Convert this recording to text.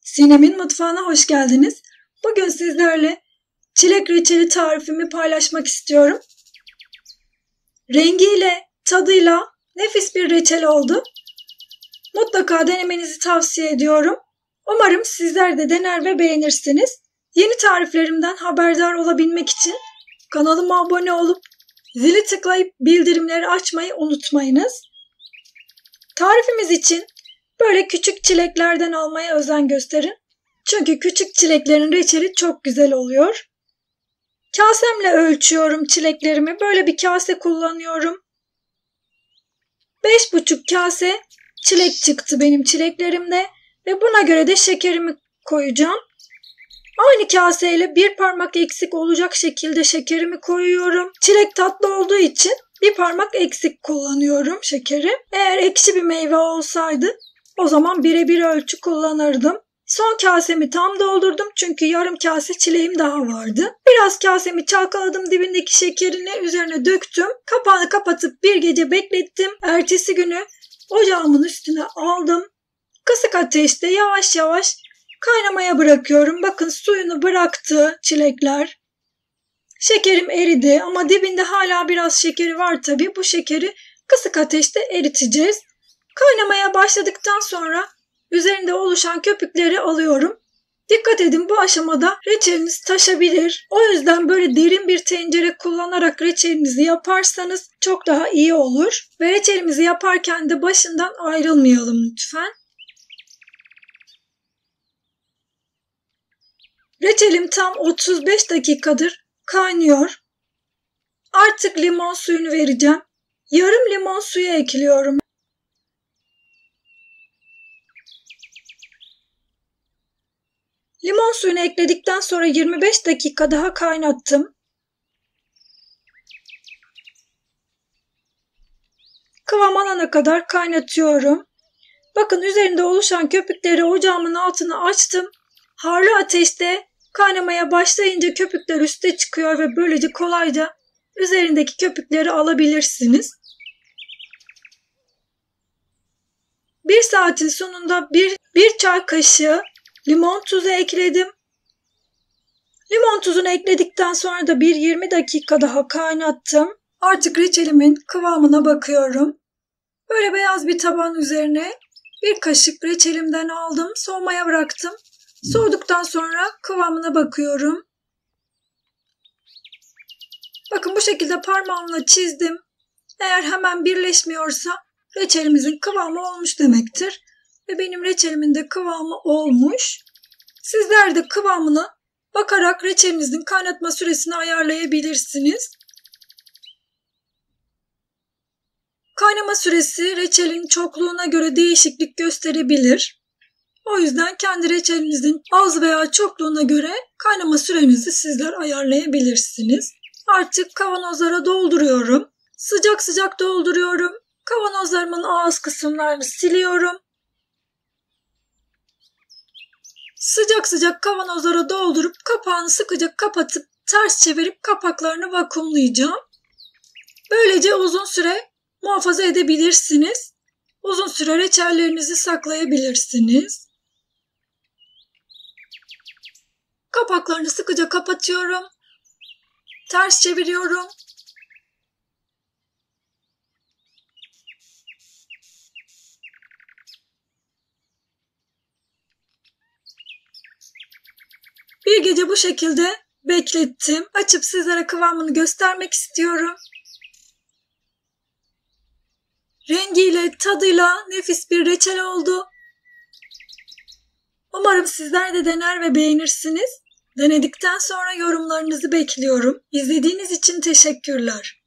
Sinem'in mutfağına hoş geldiniz. Bugün sizlerle çilek reçeli tarifimi paylaşmak istiyorum. Rengiyle, tadıyla nefis bir reçel oldu. Mutlaka denemenizi tavsiye ediyorum. Umarım sizler de dener ve beğenirsiniz. Yeni tariflerimden haberdar olabilmek için kanalıma abone olup zili tıklayıp bildirimleri açmayı unutmayınız. Tarifimiz için böyle küçük çileklerden almaya özen gösterin. Çünkü küçük çileklerin reçeli çok güzel oluyor. Kasemle ölçüyorum çileklerimi. Böyle bir kase kullanıyorum. 5,5 kase çilek çıktı benim çileklerimde. Ve buna göre de şekerimi koyacağım. Aynı kaseyle bir parmak eksik olacak şekilde şekerimi koyuyorum. Çilek tatlı olduğu için bir parmak eksik kullanıyorum şekeri. Eğer ekşi bir meyve olsaydı o zaman birebir ölçü kullanırdım. Son kasemi tam doldurdum çünkü yarım kase çileğim daha vardı. Biraz kasemi çalkaladım, dibindeki şekerini üzerine döktüm. Kapağını kapatıp bir gece beklettim. Ertesi günü ocağımın üstüne aldım. Kısık ateşte yavaş yavaş kaynamaya bırakıyorum. Bakın suyunu bıraktı çilekler. Şekerim eridi ama dibinde hala biraz şekeri var tabii. Bu şekeri kısık ateşte eriteceğiz. Kaynamaya başladıktan sonra üzerinde oluşan köpükleri alıyorum. Dikkat edin, bu aşamada reçeliniz taşabilir. O yüzden böyle derin bir tencere kullanarak reçelinizi yaparsanız çok daha iyi olur. Ve reçelimizi yaparken de başından ayrılmayalım lütfen. Reçelim tam 35 dakikadır kaynıyor. Artık limon suyunu vereceğim. Yarım limon suyu ekliyorum. Limon suyunu ekledikten sonra 25 dakika daha kaynattım. Kıvam alana kadar kaynatıyorum. Bakın üzerinde oluşan köpükleri ocağımın altına açtım. Harlı ateşte kaynamaya başlayınca köpükler üste çıkıyor ve böylece kolayca üzerindeki köpükleri alabilirsiniz. Bir saatin sonunda bir çay kaşığı limon tuzu ekledim. Limon tuzunu ekledikten sonra da 20 dakika daha kaynattım. Artık reçelimin kıvamına bakıyorum. Böyle beyaz bir taban üzerine bir kaşık reçelimden aldım. Soğumaya bıraktım. Soğuduktan sonra kıvamına bakıyorum. Bakın bu şekilde parmağımla çizdim. Eğer hemen birleşmiyorsa reçelimizin kıvamı olmuş demektir. Ve benim reçelimin de kıvamı olmuş. Sizler de kıvamına bakarak reçelinizin kaynatma süresini ayarlayabilirsiniz. Kaynama süresi reçelin çokluğuna göre değişiklik gösterebilir. O yüzden kendi reçelinizin az veya çokluğuna göre kaynama sürenizi sizler ayarlayabilirsiniz. Artık kavanozlara dolduruyorum. Sıcak sıcak dolduruyorum. Kavanozlarımın ağız kısımlarını siliyorum. Sıcak sıcak kavanozlara doldurup kapağını sıkıca kapatıp ters çevirip kapaklarını vakumlayacağım. Böylece uzun süre muhafaza edebilirsiniz. Uzun süre reçellerinizi saklayabilirsiniz. Kapaklarını sıkıca kapatıyorum. Ters çeviriyorum. Bir gece bu şekilde beklettim. Açıp sizlere kıvamını göstermek istiyorum. Rengiyle, tadıyla nefis bir reçel oldu. Umarım sizler de dener ve beğenirsiniz. Denedikten sonra yorumlarınızı bekliyorum. İzlediğiniz için teşekkürler.